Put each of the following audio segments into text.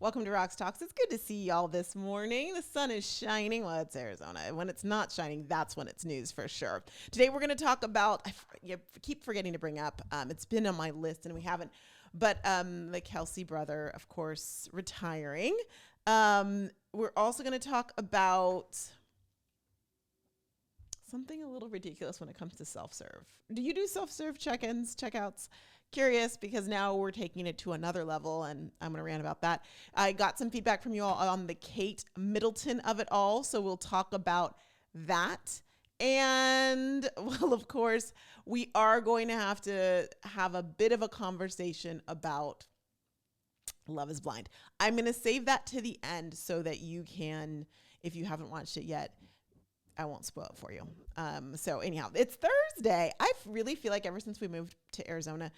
Welcome to Rocks Talks. It's good to see y'all this morning. The sun is shining. Well, it's Arizona. When it's not shining, that's when it's news for sure. Today we're going to talk about, I keep forgetting to bring up, it's been on my list and we haven't, but the Kelce brother, of course, retiring. We're also going to talk about something a little ridiculous when it comes to self-serve. Do you do self-serve check-ins, checkouts? Curious because now we're taking it to another level and I'm going to rant about that. I got some feedback from you all on the Kate Middleton of it all. So we'll talk about that. And well, of course, we are going to have a bit of a conversation about Love is Blind. I'm going to save that to the end so that you can, if you haven't watched it yet, I won't spoil it for you. So anyhow, it's Thursday. I really feel like ever since we moved to Arizona,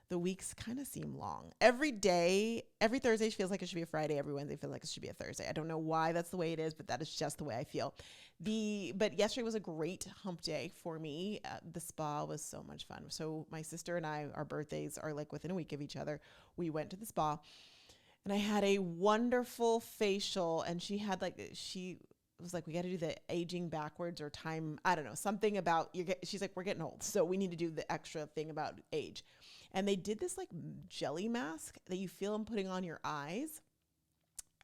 the weeks kind of seem long. Every day, every Thursday feels like it should be a Friday. Every Wednesday feels like it should be a Thursday. I don't know why that's the way it is, but that is just the way I feel. But yesterday was a great hump day for me. The spa was so much fun. So my sister and I, our birthdays are like within a week of each other. We went to the spa and I had a wonderful facial and she was like, we got to do the aging backwards or time. I don't know, something about she's like, we're getting old. So we need to do the extra thing about age. And they did this like jelly mask that you feel them putting on your eyes.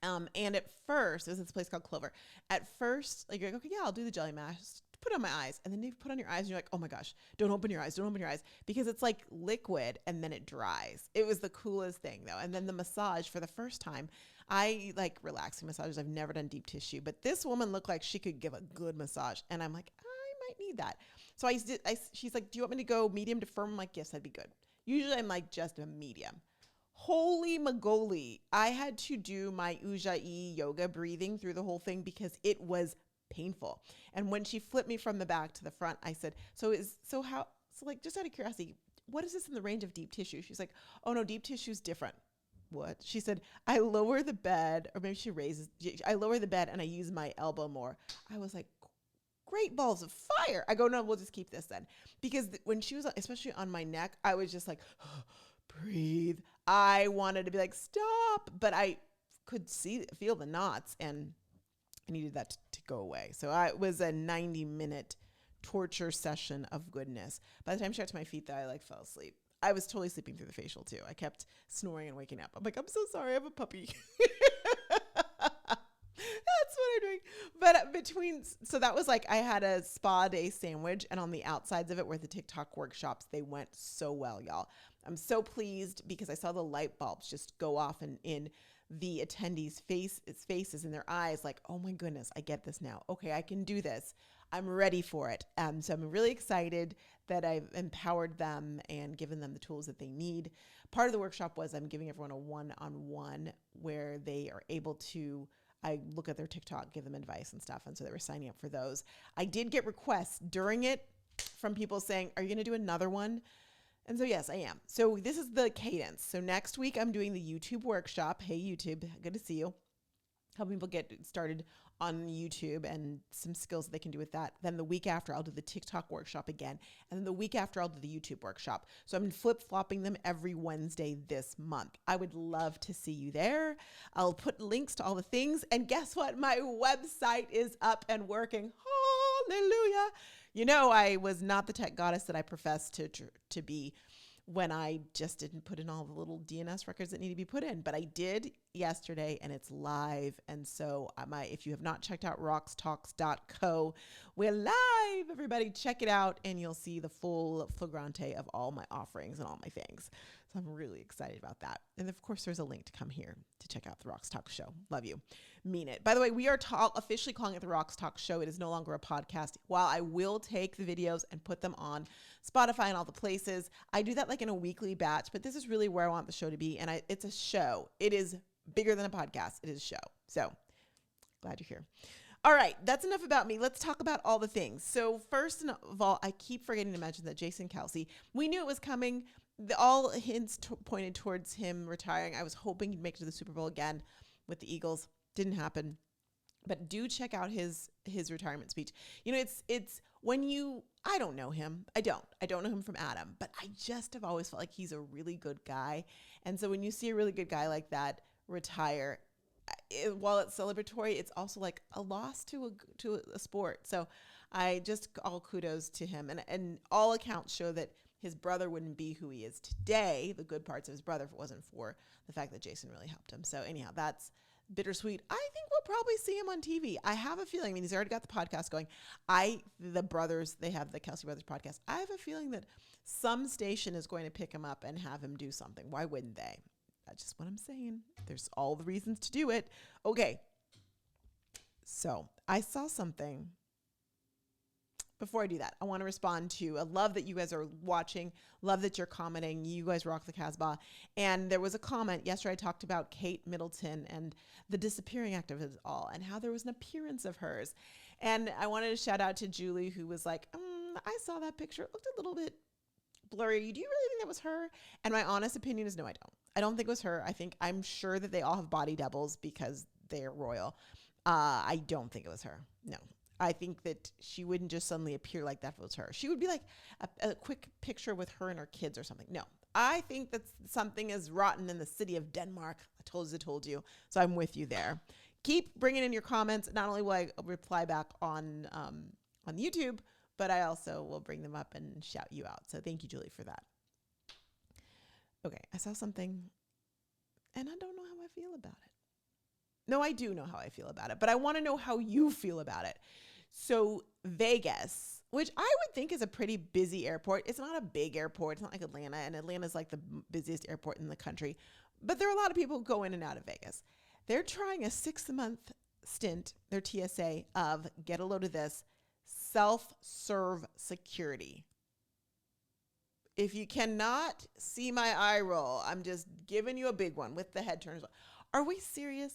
And at first, it was this place called Clover. At first, like you're like, okay, yeah, I'll do the jelly mask. Put it on my eyes. And then you put on your eyes and you're like, oh my gosh, don't open your eyes. Don't open your eyes. Because it's like liquid and then it dries. It was the coolest thing though. And then the massage for the first time, I like relaxing massages. I've never done deep tissue, but this woman looked like she could give a good massage. And I'm like, I might need that. So she's like, do you want me to go medium to firm? I'm like, yes, that'd be good. Usually I'm like just a medium. Holy mogoly. I had to do my Ujjayi yoga breathing through the whole thing because it was painful. And when she flipped me from the back to the front, I said, so like, just out of curiosity, what is this in the range of deep tissue? She's like, oh no, deep tissue is different. What? She said, I lower the bed, or maybe I lower the bed and I use my elbow more. I was like, great balls of fire. I go, no, we'll just keep this then. Because when she was, especially on my neck, I was just like, breathe. I wanted to be like, stop. But I could feel the knots and I needed that to go away. So it was a 90-minute torture session of goodness. By the time she got to my feet, though, I like fell asleep. I was totally sleeping through the facial too. I kept snoring and waking up. I'm like, I'm so sorry. I have a puppy. That's what I'm doing. But so that was like, I had a spa day sandwich and on the outsides of it were the TikTok workshops. They went so well, y'all. I'm so pleased because I saw the light bulbs just go off in the attendees' faces and their eyes like, oh my goodness, I get this now. Okay, I can do this. I'm ready for it. So I'm really excited that I've empowered them and given them the tools that they need. Part of the workshop was I'm giving everyone a one-on-one where they are able to, I look at their TikTok, give them advice and stuff. And so they were signing up for those. I did get requests during it from people saying, are you going to do another one? And so, yes, I am. So this is the cadence. So next week I'm doing the YouTube workshop. Hey, YouTube, good to see you. Helping people get started on YouTube and some skills that they can do with that. Then the week after, I'll do the TikTok workshop again. And then the week after, I'll do the YouTube workshop. So I'm flip-flopping them every Wednesday this month. I would love to see you there. I'll put links to all the things. And guess what? My website is up and working. Hallelujah. You know, I was not the tech goddess that I professed to be when I just didn't put in all the little DNS records that need to be put in. But I did yesterday and it's live. And so if you have not checked out rockstalks.co, we're live. Everybody check it out and you'll see the full flagrante of all my offerings and all my things. So I'm really excited about that. And of course, there's a link to come here to check out the Rocks Talk Show. Love you. Mean it. By the way, we are officially calling it the Rocks Talk Show. It is no longer a podcast. While I will take the videos and put them on Spotify and all the places, I do that like in a weekly batch, but this is really where I want the show to be. And it's a show. It is bigger than a podcast. It is a show. So glad you're here. All right, that's enough about me. Let's talk about all the things. So first of all, I keep forgetting to mention that Jason Kelce, we knew it was coming. All hints pointed towards him retiring. I was hoping he'd make it to the Super Bowl again with the Eagles. Didn't happen. But do check out his retirement speech. You know, it's when I don't know him. I don't know him from Adam, but I just have always felt like he's a really good guy. And so when you see a really good guy like that retire, while it's celebratory, it's also like a loss to a sport. So I just all kudos to him. And all accounts show that his brother wouldn't be who he is today, the good parts of his brother, if it wasn't for the fact that Jason really helped him. So anyhow, that's bittersweet. I think we'll probably see him on TV. I have a feeling, I mean, he's already got the podcast going. The brothers, they have the Kelce Brothers podcast. I have a feeling that some station is going to pick him up and have him do something. Why wouldn't they? That's just what I'm saying. There's all the reasons to do it. Okay. So I saw something. Before I do that, I want to respond to, I love that you guys are watching, love that you're commenting. You guys rock the Casbah. And there was a comment yesterday. I talked about Kate Middleton and the disappearing act of it all and how there was an appearance of hers. And I wanted to shout out to Julie, who was like, I saw that picture. It looked a little bit blurry. Do you really think that was her? And my honest opinion is no, I don't. I don't think it was her. I'm sure that they all have body doubles because they're royal. I don't think it was her. No. I think that she wouldn't just suddenly appear like that if it was her. She would be like a quick picture with her and her kids or something. No, I think that something is rotten in the city of Denmark. I told you. So I'm with you there. Keep bringing in your comments. Not only will I reply back on YouTube, but I also will bring them up and shout you out. So thank you, Julie, for that. Okay, I saw something, and I don't know how I feel about it. No, I do know how I feel about it, but I want to know how you feel about it. So Vegas, which I would think is a pretty busy airport. It's not a big airport. It's not like Atlanta, and Atlanta's like the busiest airport in the country. But there are a lot of people who go in and out of Vegas. They're trying a 6-month stint, their TSA, of, get a load of this, self-serve security. If you cannot see my eye roll, I'm just giving you a big one with the head turns. Are we serious?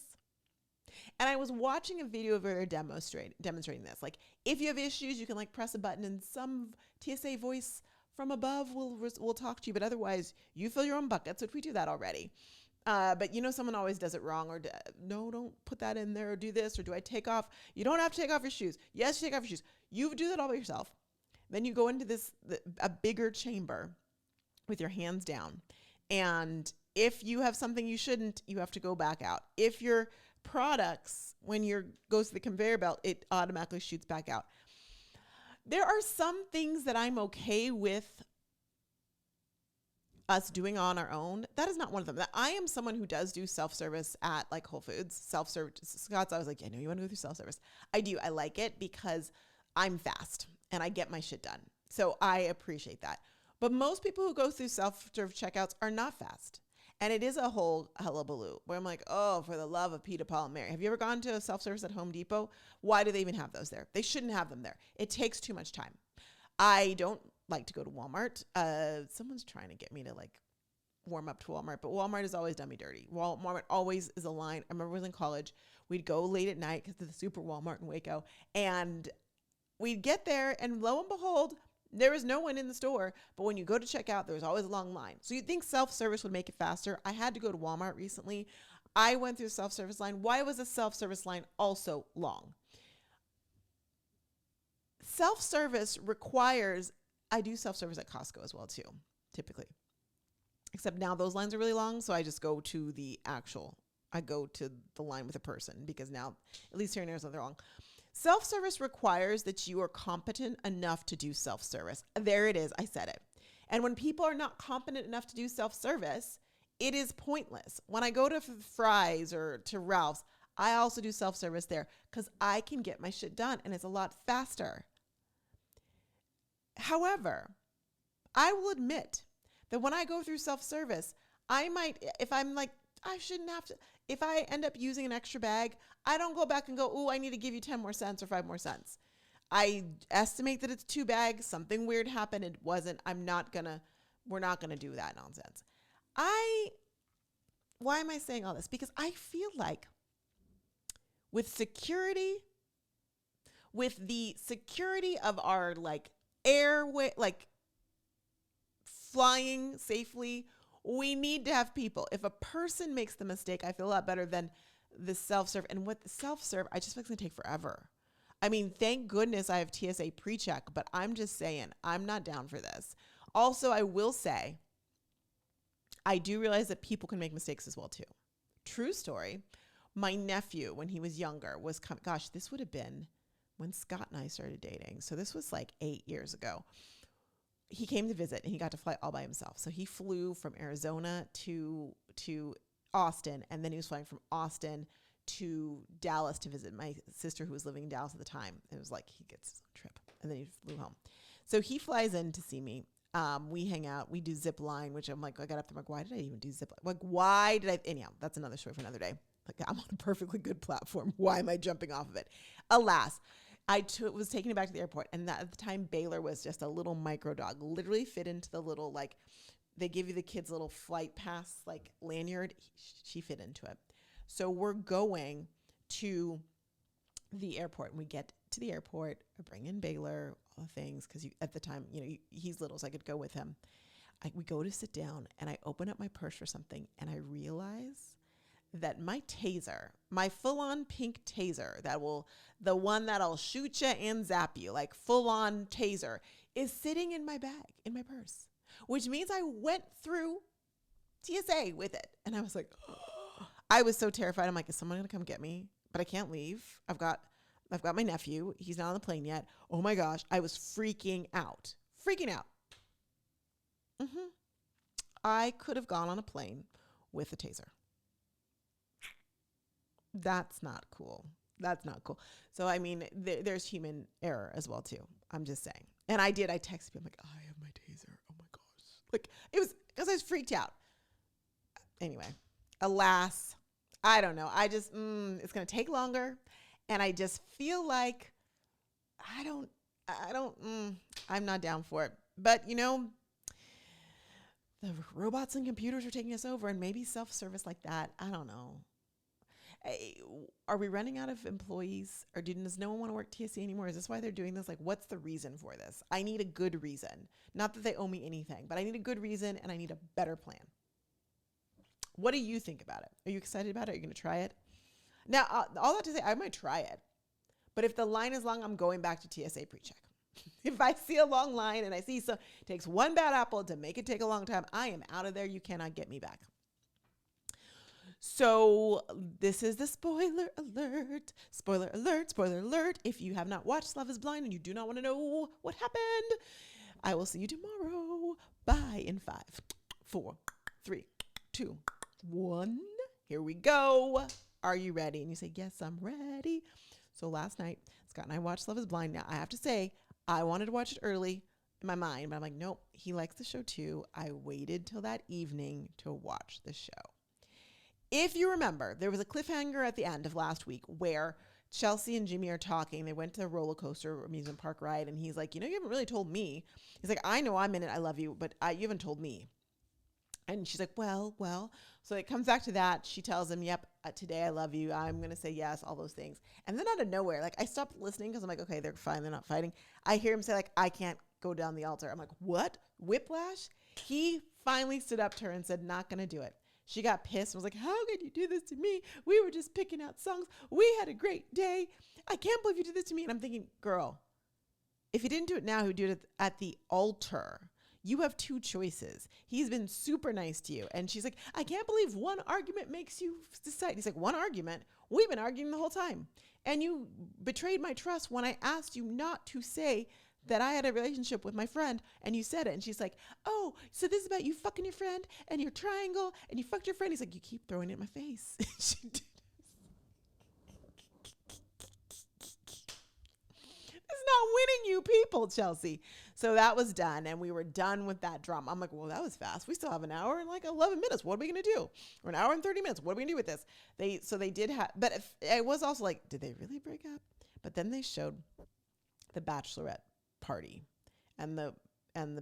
And I was watching a video where they're demonstrating this. Like, if you have issues, you can like press a button and some TSA voice from above will talk to you. But otherwise, you fill your own buckets, which we do that already. But someone always does it wrong, or no, don't put that in there, or do this, or do I take off? You don't have to take off your shoes. Yes, you take off your shoes. You do that all by yourself. Then you go into a bigger chamber with your hands down. And if you have something you shouldn't, you have to go back out. If your products, when you goes to the conveyor belt, it automatically shoots back out. There are some things that I'm okay with us doing on our own. That is not one of them. That I am someone who does do self-service at like Whole Foods. Self-serve. Scott's, I was like, yeah, no, you want to go through self-service. I do. I like it because I'm fast and I get my shit done. So I appreciate that. But most people who go through self-serve checkouts are not fast. And it is a whole hullabaloo where I'm like, oh, for the love of Peter, Paul, and Mary. Have you ever gone to a self-service at Home Depot? Why do they even have those there? They shouldn't have them there. It takes too much time. I don't like to go to Walmart. Someone's trying to get me to like warm up to Walmart, but Walmart has always done me dirty. Walmart always is a line. I remember when I was in college, we'd go late at night because of the super Walmart in Waco, and we'd get there, and lo and behold, there is no one in the store, but when you go to check out, there's always a long line. So you'd think self-service would make it faster. I had to go to Walmart recently. I went through a self-service line. Why was a self-service line also long? Self-service requires, I do self-service at Costco as well too, typically. Except now those lines are really long, so I just go to I go to the line with a person because now, at least here in Arizona, they're long. Self-service requires that you are competent enough to do self-service. There it is. I said it. And when people are not competent enough to do self-service, it is pointless. When I go to Fry's or to Ralph's, I also do self-service there because I can get my shit done and it's a lot faster. However, I will admit that when I go through self-service, I might, if I'm like, I shouldn't have to, if I end up using an extra bag, I don't go back and go, oh, I need to give you 10 more cents or 5 more cents. I estimate that it's 2 bags. Something weird happened. It wasn't. We're not going to do that nonsense. Why am I saying all this? Because I feel like with security, with the security of our like airway, like flying safely, we need to have people. If a person makes the mistake, I feel a lot better than the self-serve. And with the self-serve, I just think it's going to take forever. I mean, thank goodness I have TSA pre-check, but I'm just saying, I'm not down for this. Also, I will say, I do realize that people can make mistakes as well too. True story. My nephew, when he was younger, was coming. Gosh, this would have been when Scott and I started dating. So this was like 8 years ago. He came to visit and he got to fly all by himself. So he flew from Arizona to Austin, and then he was flying from Austin to Dallas to visit my sister who was living in Dallas at the time. It was like he gets his own trip, and then he flew home. So he flies in to see me. We hang out. We do zip line, which I'm like, I got up there. I'm like, why did I even do zip line? Like, why did I? Anyhow, that's another story for another day. Like, I'm on a perfectly good platform. Why am I jumping off of it? Alas, was taking it back to the airport, and at the time, Baylor was just a little micro dog, literally fit into the little, like, they give you the kids' little flight pass, like, lanyard. She fit into it. So we're going to the airport, and we get to the airport. I bring in Baylor, all the things, because at the time, he's little, so I could go with him. We go to sit down, and I open up my purse for something, and I realize that my taser, my full-on pink taser, the one that'll shoot you and zap you, like full-on taser, is sitting in my bag, in my purse, which means I went through TSA with it. And I was like, oh. I was so terrified. I'm like, is someone going to come get me? But I can't leave. I've got my nephew. He's not on the plane yet. Oh my gosh. I was freaking out. I could have gone on a plane with a taser. That's not cool. So, I mean, there's human error as well, too. I'm just saying. And I texted him, like, I have my taser. Oh, my gosh. Like, it was because I was freaked out. Anyway, alas, I don't know. I just, it's going to take longer. And I just feel like I'm not down for it. But, the robots and computers are taking us over, and maybe self-service like that. I don't know. Are we running out of employees, or does no one want to work TSA anymore? Is this why they're doing this? Like, what's the reason for this? I need a good reason. Not that they owe me anything, but I need a good reason, and I need a better plan. What do you think about it? Are you excited about it? Are you going to try it? Now, all that to say, I might try it. But if the line is long, I'm going back to TSA pre-check. If I see a long line and I see it takes one bad apple to make it take a long time, I am out of there. You cannot get me back. So this is the spoiler alert. Spoiler alert, spoiler alert. If you have not watched Love is Blind and you do not want to know what happened, I will see you tomorrow. Bye in 5, 4, 3, 2, 1. Here we go. Are you ready? And you say, yes, I'm ready. So last night, Scott and I watched Love is Blind. Now, I have to say, I wanted to watch it early in my mind, but I'm like, nope, he likes the show too. I waited till that evening to watch the show. If you remember, there was a cliffhanger at the end of last week where Chelsea and Jimmy are talking. They went to the roller coaster amusement park ride, and he's like, you haven't really told me. He's like, I know I'm in it. I love you, but you haven't told me. And she's like, well. So it comes back to that. She tells him, yep, today I love you. I'm going to say yes, all those things. And then out of nowhere, like, I stopped listening because I'm like, okay, they're fine. They're not fighting. I hear him say, like, I can't go down the altar. I'm like, what? Whiplash? He finally stood up to her and said, not going to do it. She got pissed and was like, how could you do this to me? We were just picking out songs. We had a great day. I can't believe you did this to me. And I'm thinking, girl, if you didn't do it now, who did it at the altar? You have two choices. He's been super nice to you. And she's like, I can't believe one argument makes you decide. He's like, one argument? We've been arguing the whole time. And you betrayed my trust when I asked you not to say that I had a relationship with my friend, and you said it. And she's like, oh, so this is about you fucking your friend and your triangle, and you fucked your friend. He's like, you keep throwing it in my face. She did. It's not winning you people, Chelsea. So that was done, and we were done with that drama. I'm like, well, that was fast. We still have an hour and like 11 minutes. What are we going to do? Or an hour and 30 minutes. What are we going to do with this? They did have, but it was also like, did they really break up? But then they showed the bachelorette party and the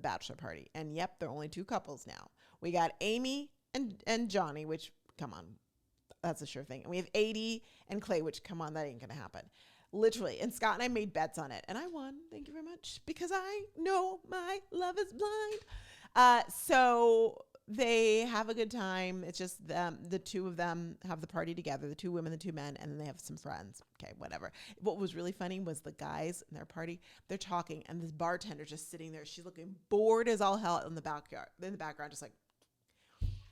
bachelor party. And yep, there are only two couples now. We got Amy and Johnny, which, come on, that's a sure thing. And we have Adie and Clay, which, come on, that ain't going to happen. Literally. And Scott and I made bets on it. And I won. Thank you very much. Because I know my love is blind. So they have a good time. It's just them, the two of them have the party together, the two women, the two men, and then they have some friends. Okay, whatever. What was really funny was the guys in their party, they're talking, and this bartender just sitting there. She's looking bored as all hell in the background, just like.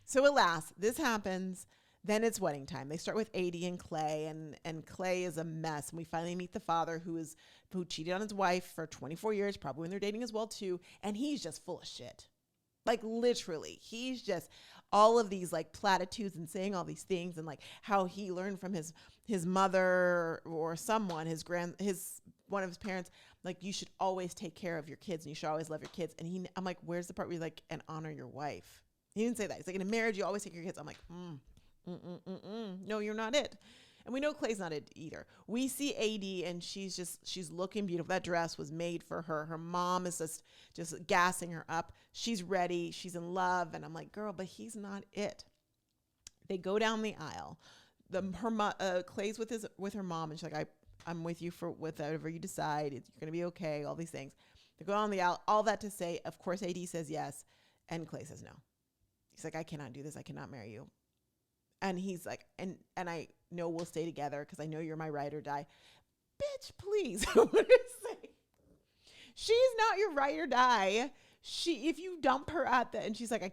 So alas, this happens. Then it's wedding time. They start with AD and Clay, and Clay is a mess. And we finally meet the father who cheated on his wife for 24 years, probably when they're dating as well too. And he's just full of shit. Like literally, he's just all of these like platitudes and saying all these things, and like how he learned from his mother or someone, his one of his parents, like you should always take care of your kids and you should always love your kids. And I'm like, where's the part where you're like, and honor your wife? He didn't say that. He's like, in a marriage, you always take your kids. I'm like, no, you're not it. And we know Clay's not it either. We see AD and she's looking beautiful. That dress was made for her. Her mom is just gassing her up. She's ready. She's in love. And I'm like, girl, but he's not it. They go down the aisle. Clay's with her mom, and she's like, I'm with you for whatever you decide. You're going to be okay. All these things. They go down the aisle. All that to say, of course, AD says yes. And Clay says no. He's like, I cannot do this. I cannot marry you. And he's like, and I know we'll stay together because I know you're my ride or die. Bitch, please. What did I say? She's not your ride or die. If you dump her and she's like,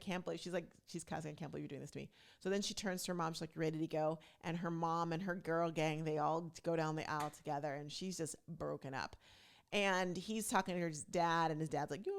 she's cussing, I can't believe you're doing this to me. So then she turns to her mom. She's like, you ready to go? And her mom and her girl gang, they all go down the aisle together, and she's just broken up. And he's talking to his dad, and his dad's like, yo.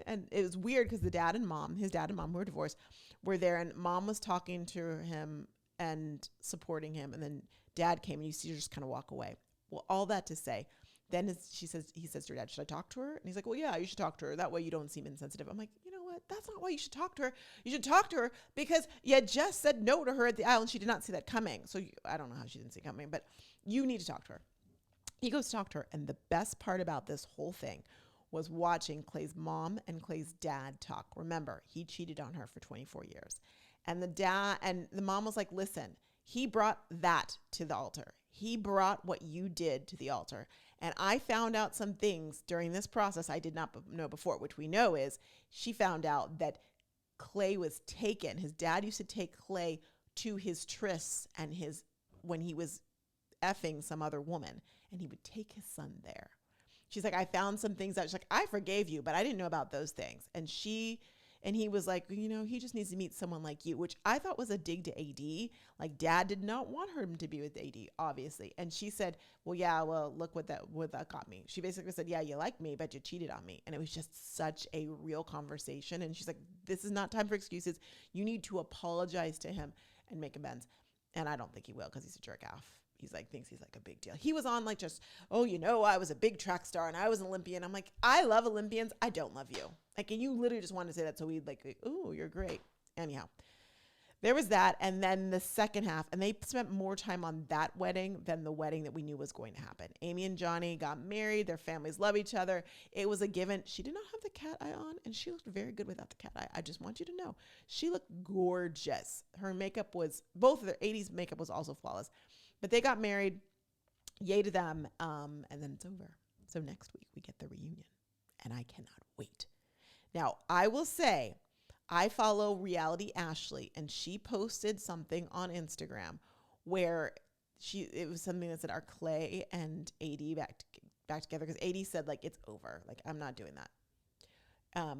And it was weird because his dad and mom who were divorced, were there, and mom was talking to him and supporting him, and then dad came, and you see her just kind of walk away. Well, all that to say, then he says to her dad, should I talk to her? And he's like, well, yeah, you should talk to her. That way you don't seem insensitive. I'm like, you know what? That's not why you should talk to her. You should talk to her because you had just said no to her at the aisle, and she did not see that coming. So I don't know how she didn't see it coming, but you need to talk to her. He goes to talk to her, and the best part about this whole thing was watching Clay's mom and Clay's dad talk. Remember, he cheated on her for 24 years. And the mom was like, listen, he brought that to the altar. He brought what you did to the altar. And I found out some things during this process I did not know before, which we know is she found out that Clay was taken. His dad used to take Clay to his trysts and when he was effing some other woman, and he would take his son there. She's like, I found some things she's like, I forgave you, but I didn't know about those things. And he was like, he just needs to meet someone like you, which I thought was a dig to AD. Like dad did not want him to be with AD, obviously. And she said, look what that got me. She basically said, yeah, you like me, but you cheated on me. And it was just such a real conversation. And she's like, this is not time for excuses. You need to apologize to him and make amends. And I don't think he will, because he's a jerk off. Thinks he's like a big deal. He was on like just, I was a big track star and I was an Olympian. I'm like, I love Olympians. I don't love you. Like, and you literally just wanted to say that. So we'd like, oh, you're great. Anyhow, there was that. And then the second half, and they spent more time on that wedding than the wedding that we knew was going to happen. Amy and Johnny got married. Their families love each other. It was a given. She did not have the cat eye on, and she looked very good without the cat eye. I just want you to know. She looked gorgeous. Her makeup both of their 80s makeup was also flawless. But they got married, yay to them, and then it's over. So next week we get the reunion, and I cannot wait. Now, I will say, I follow Reality Ashley, and she posted something on Instagram where it was something that said, are Clay and AD back together? Because AD said, like, it's over. Like, I'm not doing that.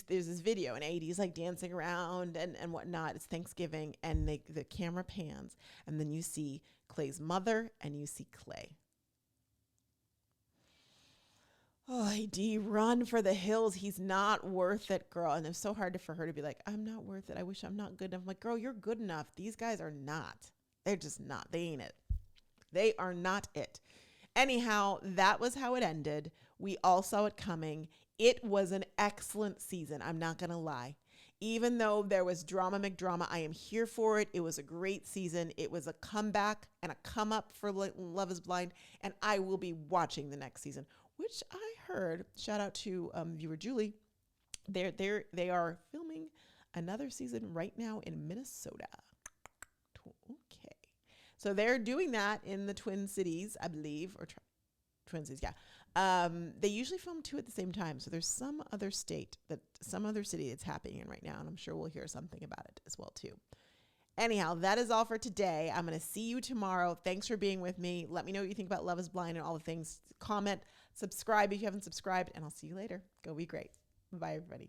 There's this video, and AD's like dancing around and whatnot. It's Thanksgiving, and the camera pans, and then you see Clay's mother and you see Clay. Oh, AD, run for the hills. He's not worth it, girl. And it's so hard for her to be like, I'm not worth it. I wish I'm not good enough. I'm like, girl, you're good enough. These guys are not. They're just not. They ain't it. They are not it. Anyhow, that was how it ended. We all saw it coming. It was an excellent season. I'm not going to lie. Even though there was drama McDrama, I am here for it. It was a great season. It was a comeback and a come up for Love is Blind. And I will be watching the next season, which I heard, shout out to viewer Julie, they are filming another season right now in Minnesota. Okay. So they're doing that in the Twin Cities, I believe, or Twin Cities, yeah. They usually film two at the same time. So there's some other city that's happening in right now, and I'm sure we'll hear something about it as well too. Anyhow, that is all for today. I'm going to see you tomorrow. Thanks for being with me. Let me know what you think about Love is Blind and all the things. Comment, subscribe if you haven't subscribed, and I'll see you later. Go be great. Bye, everybody.